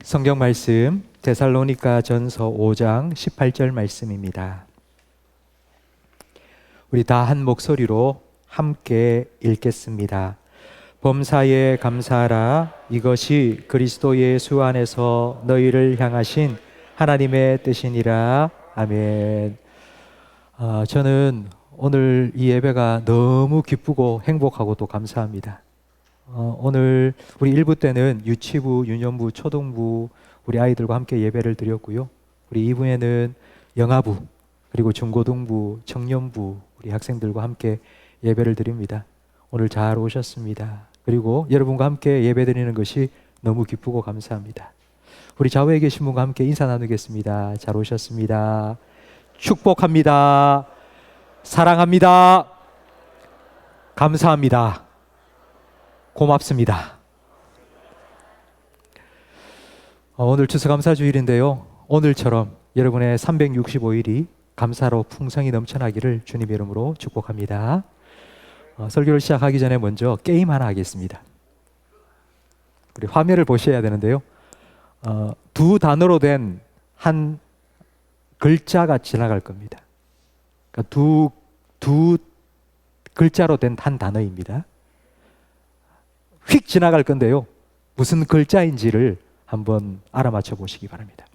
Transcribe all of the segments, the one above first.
성경 말씀 데살로니가 전서 5장 18절 말씀입니다. 우리 다 한 목소리로 함께 읽겠습니다. 범사에 감사하라. 이것이 그리스도 예수 안에서 너희를 향하신 하나님의 뜻이니라. 아멘. 저는 오늘 이 예배가 너무 기쁘고 행복하고 또 감사합니다. 오늘 우리 1부 때는 유치부, 유년부, 초등부 우리 아이들과 함께 예배를 드렸고요. 우리 2부에는 영아부, 그리고 중고등부, 청년부 우리 학생들과 함께 예배를 드립니다. 오늘 잘 오셨습니다. 그리고 여러분과 함께 예배 드리는 것이 너무 기쁘고 감사합니다. 우리 좌우에 계신 분과 함께 인사 나누겠습니다. 잘 오셨습니다. 축복합니다. 사랑합니다. 감사합니다. 고맙습니다. 오늘 추수감사주일인데요. 오늘처럼 여러분의 365일이 감사로 풍성히 넘쳐나기를 주님의 이름으로 축복합니다. 설교를 시작하기 전에 먼저 게임 하나 하겠습니다. 우리 화면을 보셔야 되는데요. 두 단어로 된 한 글자가 지나갈 겁니다. 그러니까 두 글자로 된 한 단어입니다. 휙 지나갈 건데요. 무슨 글자인지를 한번 알아맞혀 보시기 바랍니다.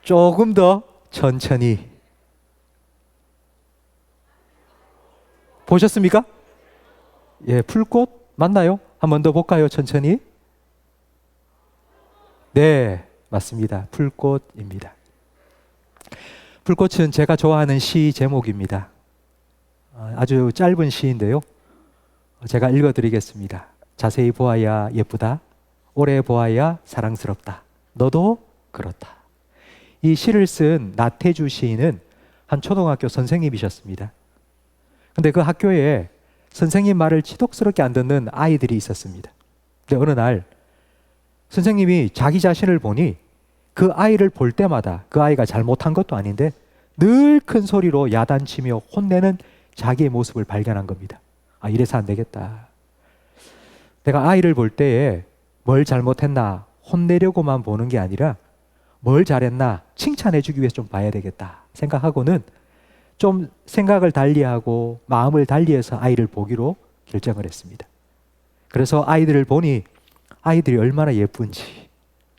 조금 더 천천히. 보셨습니까? 예, 풀꽃 맞나요? 한 번 더 볼까요? 천천히. 네, 맞습니다. 풀꽃입니다. 풀꽃은 제가 좋아하는 시 제목입니다. 아주 짧은 시인데요. 제가 읽어드리겠습니다. 자세히 보아야 예쁘다. 오래 보아야 사랑스럽다. 너도 그렇다. 이 시를 쓴 나태주 시인은 한 초등학교 선생님이셨습니다. 근데 그 학교에 선생님 말을 지독스럽게 안 듣는 아이들이 있었습니다. 근데 어느 날 선생님이 자기 자신을 보니 그 아이를 볼 때마다 그 아이가 잘못한 것도 아닌데 늘 큰 소리로 야단치며 혼내는 자기의 모습을 발견한 겁니다. 이래서 안 되겠다. 내가 아이를 볼 때에 뭘 잘못했나 혼내려고만 보는 게 아니라 뭘 잘했나 칭찬해 주기 위해서 좀 봐야 되겠다 생각하고는 좀 생각을 달리하고 마음을 달리해서 아이를 보기로 결정을 했습니다. 그래서 아이들을 보니 아이들이 얼마나 예쁜지,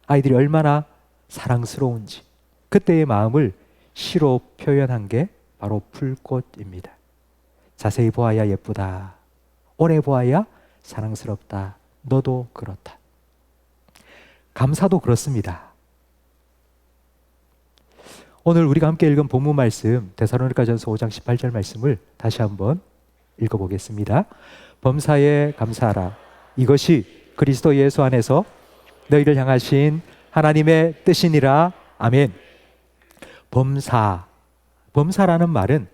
아이들이 얼마나 사랑스러운지 그때의 마음을 시로 표현한 게 바로 풀꽃입니다. 자세히 보아야 예쁘다. 오래 보아야 사랑스럽다. 너도 그렇다. 감사도 그렇습니다. 오늘 우리가 함께 읽은 본문 말씀 데살로니가전서 5장 18절 말씀을 다시 한번 읽어보겠습니다. 범사에 감사하라. 이것이 그리스도 예수 안에서 너희를 향하신 하나님의 뜻이니라. 아멘. 범사라는 말은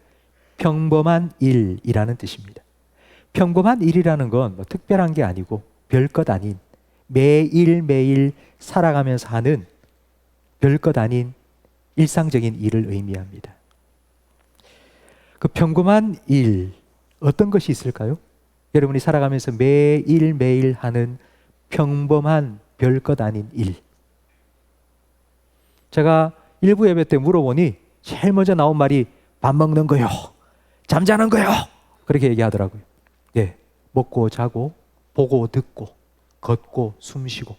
평범한 일이라는 뜻입니다. 평범한 일이라는 건 뭐 특별한 게 아니고 별것 아닌 매일매일 살아가면서 하는 별것 아닌 일상적인 일을 의미합니다. 그 평범한 일, 어떤 것이 있을까요? 여러분이 살아가면서 매일매일 하는 평범한 별것 아닌 일. 제가 일부 예배 때 물어보니 제일 먼저 나온 말이 밥 먹는 거요, 잠자는 거요, 그렇게 얘기하더라고요. 예, 먹고 자고 보고 듣고 걷고 숨쉬고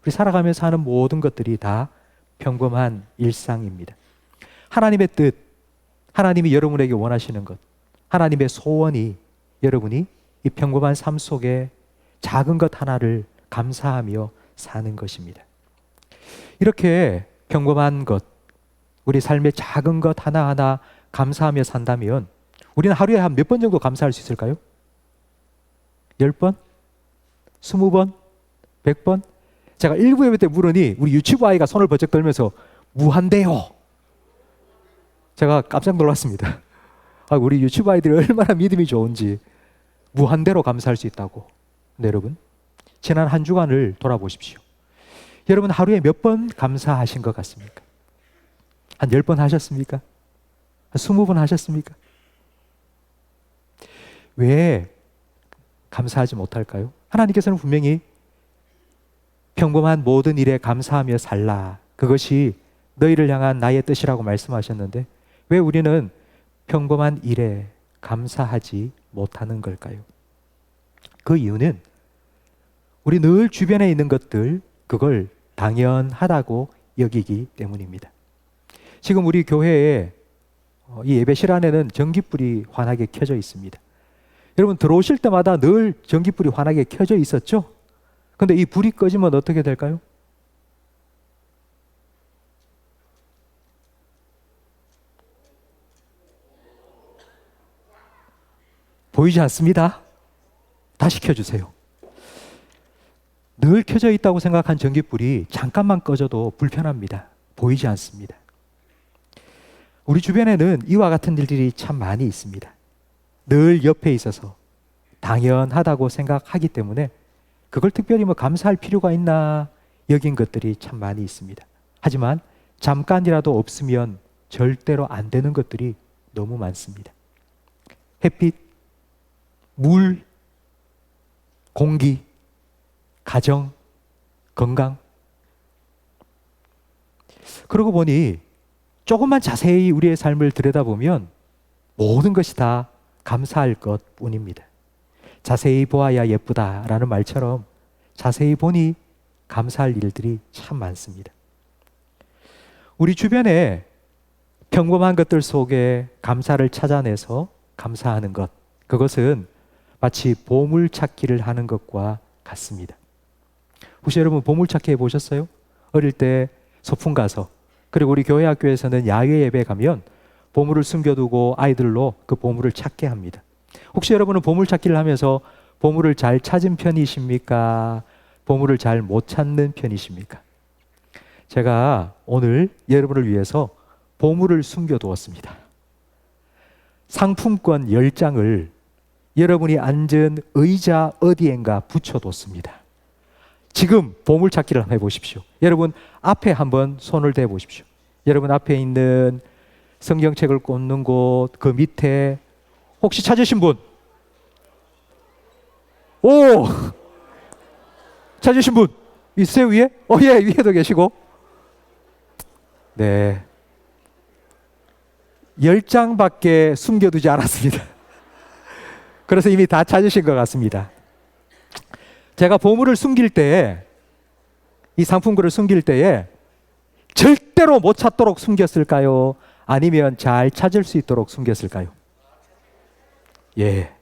우리 살아가면서 하는 모든 것들이 다 평범한 일상입니다. 하나님의 뜻, 하나님이 여러분에게 원하시는 것, 하나님의 소원이 여러분이 이 평범한 삶 속에 작은 것 하나를 감사하며 사는 것입니다. 이렇게 평범한 것, 우리 삶의 작은 것 하나하나 감사하며 산다면 우리는 하루에 한 몇 번 정도 감사할 수 있을까요? 10번? 20번? 100번? 제가 1부 예배 때 물으니 우리 유치부 아이가 손을 번쩍 들면서 무한대요. 제가 깜짝 놀랐습니다. 우리 유치부 아이들이 얼마나 믿음이 좋은지 무한대로 감사할 수 있다고. 네, 여러분 지난 한 주간을 돌아보십시오. 여러분 하루에 몇 번 감사하신 것 같습니까? 한 10번 하셨습니까? 한 20번 하셨습니까? 왜 감사하지 못할까요? 하나님께서는 분명히 평범한 모든 일에 감사하며 살라. 그것이 너희를 향한 나의 뜻이라고 말씀하셨는데 왜 우리는 평범한 일에 감사하지 못하는 걸까요? 그 이유는 우리 늘 주변에 있는 것들, 그걸 당연하다고 여기기 때문입니다. 지금 우리 교회에 이 예배실 안에는 전깃불이 환하게 켜져 있습니다. 여러분 들어오실 때마다 늘 전깃불이 환하게 켜져 있었죠? 근데 이 불이 꺼지면 어떻게 될까요? 보이지 않습니다. 다시 켜주세요. 늘 켜져 있다고 생각한 전깃불이 잠깐만 꺼져도 불편합니다. 보이지 않습니다. 우리 주변에는 이와 같은 일들이 참 많이 있습니다. 늘 옆에 있어서 당연하다고 생각하기 때문에 그걸 특별히 감사할 필요가 있나 여긴 것들이 참 많이 있습니다. 하지만 잠깐이라도 없으면 절대로 안 되는 것들이 너무 많습니다. 햇빛, 물, 공기, 가정, 건강. 그러고 보니 조금만 자세히 우리의 삶을 들여다보면 모든 것이 다 감사할 것 뿐입니다. 자세히 보아야 예쁘다라는 말처럼 자세히 보니 감사할 일들이 참 많습니다. 우리 주변에 평범한 것들 속에 감사를 찾아내서 감사하는 것, 그것은 마치 보물찾기를 하는 것과 같습니다. 혹시 여러분 보물찾기 해보셨어요? 어릴 때 소풍 가서, 그리고 우리 교회 학교에서는 야외 예배 가면 보물을 숨겨두고 아이들로 그 보물을 찾게 합니다. 혹시 여러분은 보물찾기를 하면서 보물을 잘 찾은 편이십니까? 보물을 잘 못 찾는 편이십니까? 제가 오늘 여러분을 위해서 보물을 숨겨두었습니다. 상품권 10장을 여러분이 앉은 의자 어디엔가 붙여뒀습니다. 지금 보물찾기를 한번 해보십시오. 여러분 앞에 한번 손을 대보십시오. 여러분 앞에 있는 성경책을 꽂는 곳, 그 밑에 혹시 찾으신 분? 오! 찾으신 분 있으세요 위에? 예, 위에도 계시고. 네. 10장밖에 숨겨두지 않았습니다. 그래서 이미 다 찾으신 것 같습니다. 제가 보물을 숨길 때에, 이 상품권을 숨길 때에 절대로 못 찾도록 숨겼을까요? 아니면 잘 찾을 수 있도록 숨겼을까요? 예.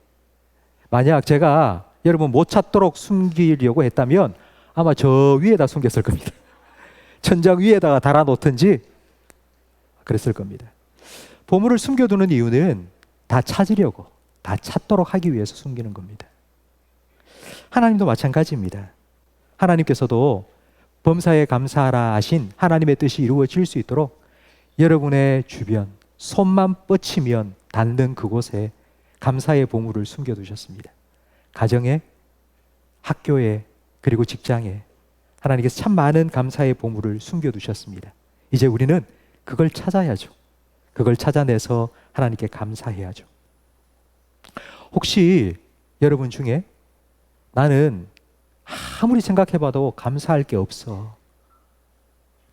만약 제가 여러분 못 찾도록 숨기려고 했다면 아마 저 위에다 숨겼을 겁니다. 천장 위에다가 달아놓든지 그랬을 겁니다. 보물을 숨겨두는 이유는 다 찾으려고, 다 찾도록 하기 위해서 숨기는 겁니다. 하나님도 마찬가지입니다. 하나님께서도 범사에 감사하라 하신 하나님의 뜻이 이루어질 수 있도록 여러분의 주변, 손만 뻗치면 닿는 그곳에 감사의 보물을 숨겨두셨습니다. 가정에, 학교에, 그리고 직장에 하나님께서 참 많은 감사의 보물을 숨겨두셨습니다. 이제 우리는 그걸 찾아야죠. 그걸 찾아내서 하나님께 감사해야죠. 혹시 여러분 중에 나는 아무리 생각해봐도 감사할 게 없어,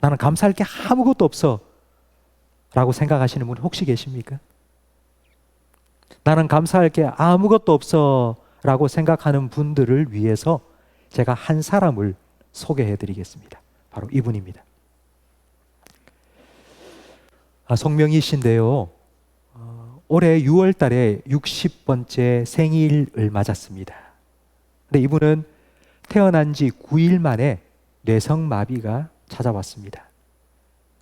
나는 감사할 게 아무것도 없어 라고 생각하시는 분 혹시 계십니까? 나는 감사할 게 아무것도 없어 라고 생각하는 분들을 위해서 제가 한 사람을 소개해 드리겠습니다. 바로 이분입니다. 송명희 씨인데요. 올해 6월 달에 60번째 생일을 맞았습니다. 근데 이분은 태어난 지 9일 만에 뇌성마비가 찾아왔습니다.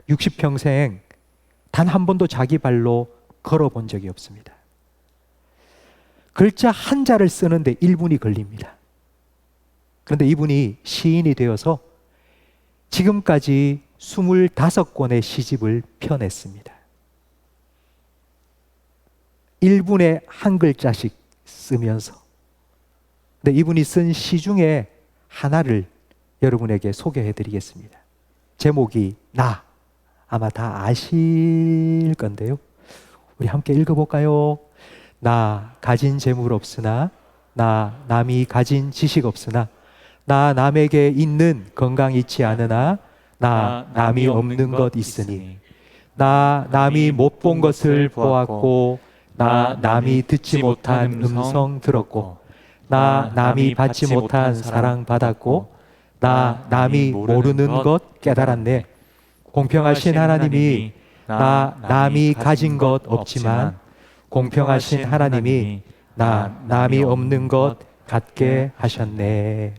60평생 단 한 번도 자기 발로 걸어본 적이 없습니다. 글자 한자를 쓰는데 1분이 걸립니다. 그런데 이분이 시인이 되어서 지금까지 25권의 시집을 펴냈습니다. 1분에 한 글자씩 쓰면서. 근데 이분이 쓴 시 중에 하나를 여러분에게 소개해 드리겠습니다. 제목이 나. 아마 다 아실 건데요. 우리 함께 읽어볼까요? 나 가진 재물 없으나 나 남이 가진 지식 없으나 나 남에게 있는 건강 있지 않으나 나 남이 없는 것 있으니 나 남이 못 본 것을 보았고 나 남이 듣지 못한 음성 들었고 나 남이 받지 못한 사랑 받았고 나 남이 모르는 것 깨달았네. 공평하신 하나님이 나 남이 가진 것 없지만 공평하신 하나님이 나 남이 없는 것 갖게 하셨네.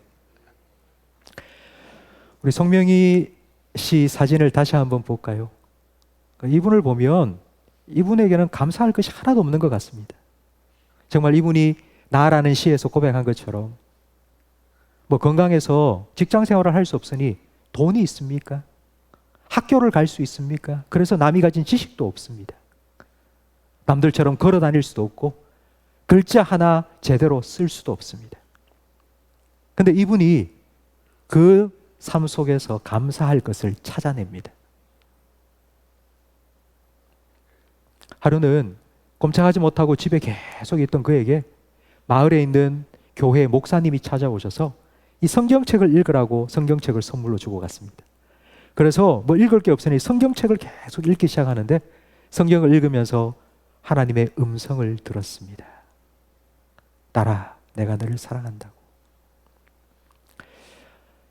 우리 송명희 씨 사진을 다시 한번 볼까요? 이분을 보면 이분에게는 감사할 것이 하나도 없는 것 같습니다. 정말 이분이 나라는 시에서 고백한 것처럼 뭐 건강해서 직장 생활을 할 수 없으니 돈이 있습니까? 학교를 갈 수 있습니까? 그래서 남이 가진 지식도 없습니다. 남들처럼 걸어 다닐 수도 없고 글자 하나 제대로 쓸 수도 없습니다. 근데 이분이 그 삶 속에서 감사할 것을 찾아냅니다. 하루는 꼼짝하지 못하고 집에 계속 있던 그에게 마을에 있는 교회 목사님이 찾아오셔서 이 성경책을 읽으라고 성경책을 선물로 주고 갔습니다. 그래서 뭐 읽을 게 없으니 성경책을 계속 읽기 시작하는데 성경을 읽으면서 하나님의 음성을 들었습니다. 딸아, 내가 너를 사랑한다고.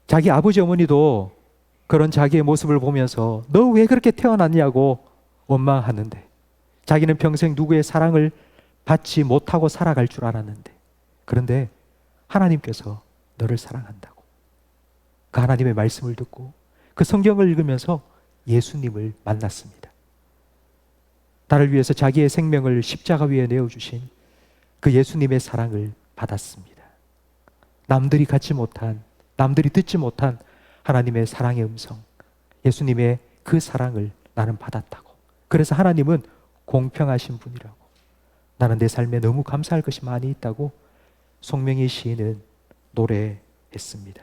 자기 아버지 어머니도 그런 자기의 모습을 보면서 너 왜 그렇게 태어났냐고 원망하는데 자기는 평생 누구의 사랑을 받지 못하고 살아갈 줄 알았는데 그런데 하나님께서 너를 사랑한다고. 그 하나님의 말씀을 듣고 그 성경을 읽으면서 예수님을 만났습니다. 나를 위해서 자기의 생명을 십자가 위에 내어주신 그 예수님의 사랑을 받았습니다. 남들이 갖지 못한, 남들이 듣지 못한 하나님의 사랑의 음성, 예수님의 그 사랑을 나는 받았다고. 그래서 하나님은 공평하신 분이라고. 나는 내 삶에 너무 감사할 것이 많이 있다고 송명희 시인은 노래했습니다.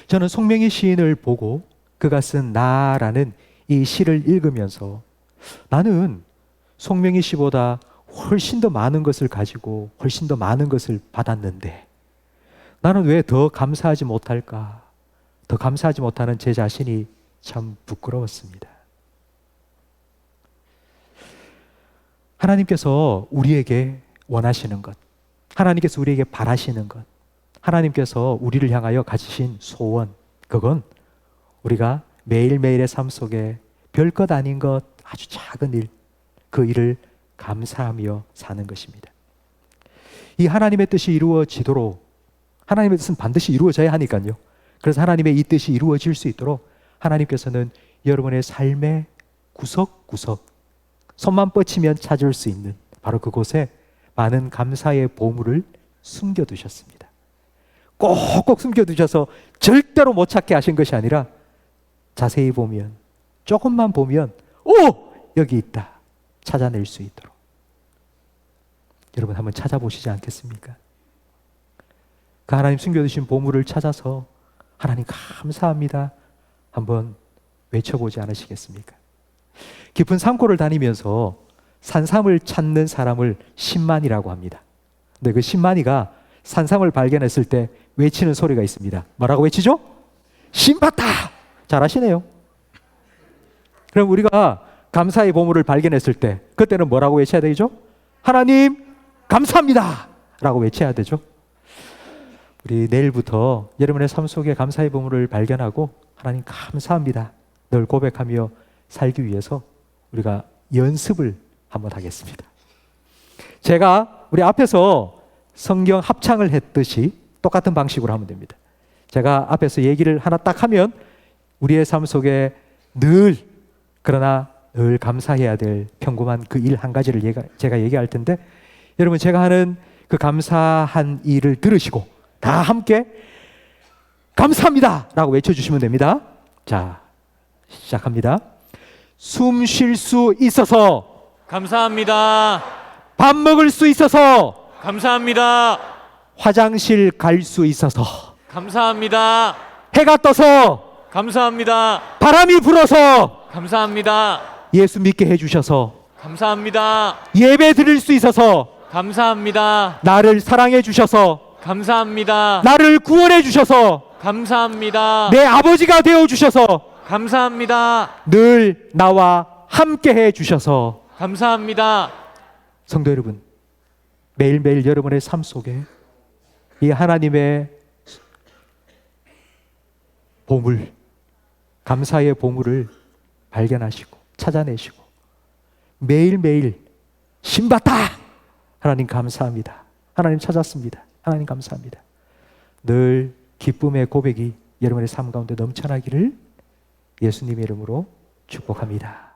저는 송명희 시인을 보고 그가 쓴 나라는 이 시를 읽으면서 나는 송명희 씨보다 훨씬 더 많은 것을 가지고 훨씬 더 많은 것을 받았는데 나는 왜 더 감사하지 못할까? 더 감사하지 못하는 제 자신이 참 부끄러웠습니다. 하나님께서 우리에게 원하시는 것, 하나님께서 우리에게 바라시는 것, 하나님께서 우리를 향하여 가지신 소원, 그건 우리가 매일매일의 삶 속에 별것 아닌 것, 아주 작은 일, 그 일을 감사하며 사는 것입니다. 이 하나님의 뜻이 이루어지도록, 하나님의 뜻은 반드시 이루어져야 하니까요. 그래서 하나님의 이 뜻이 이루어질 수 있도록 하나님께서는 여러분의 삶의 구석구석, 손만 뻗치면 찾을 수 있는 바로 그곳에 많은 감사의 보물을 숨겨두셨습니다. 꼭꼭 숨겨두셔서 절대로 못 찾게 하신 것이 아니라 자세히 보면, 조금만 보면 오! 여기 있다. 찾아낼 수 있도록. 여러분 한번 찾아보시지 않겠습니까? 그 하나님 숨겨두신 보물을 찾아서 하나님 감사합니다. 한번 외쳐보지 않으시겠습니까? 깊은 산골을 다니면서 산삼을 찾는 사람을 신만이라고 합니다. 근데 그 신만이가 산삼을 발견했을 때 외치는 소리가 있습니다. 뭐라고 외치죠? 신봤다! 잘하시네요. 그럼 우리가 감사의 보물을 발견했을 때 그때는 뭐라고 외쳐야 되죠? 하나님 감사합니다! 라고 외쳐야 되죠. 우리 내일부터 여러분의 삶 속에 감사의 보물을 발견하고 하나님 감사합니다 늘 고백하며 살기 위해서 우리가 연습을 한번 하겠습니다. 제가 우리 앞에서 성경 합창을 했듯이 똑같은 방식으로 하면 됩니다. 제가 앞에서 얘기를 하나 딱 하면 우리의 삶 속에 늘, 그러나 늘 감사해야 될 평범한 그 일 한 가지를 제가 얘기할 텐데 여러분 제가 하는 그 감사한 일을 들으시고 다 함께 감사합니다 라고 외쳐주시면 됩니다. 자, 시작합니다. 숨 쉴 수 있어서 감사합니다. 밥 먹을 수 있어서 감사합니다. 화장실 갈 수 있어서 감사합니다. 해가 떠서 감사합니다. 바람이 불어서 감사합니다. 예수 믿게 해주셔서 감사합니다. 예배 드릴 수 있어서 감사합니다. 나를 사랑해 주셔서, 감사합니다. 나를 구원해 주셔서, 감사합니다. 내 아버지가 되어 주셔서, 감사합니다. 늘 나와 함께 해 주셔서. 감사합니다. 성도 여러분, 매일매일 여러분의 삶 속에 이 하나님의 보물, 감사의 보물을 발견하시고 찾아내시고 매일매일 신받다! 하나님 감사합니다. 하나님 찾았습니다. 하나님 감사합니다. 늘 기쁨의 고백이 여러분의 삶 가운데 넘쳐나기를 예수님의 이름으로 축복합니다.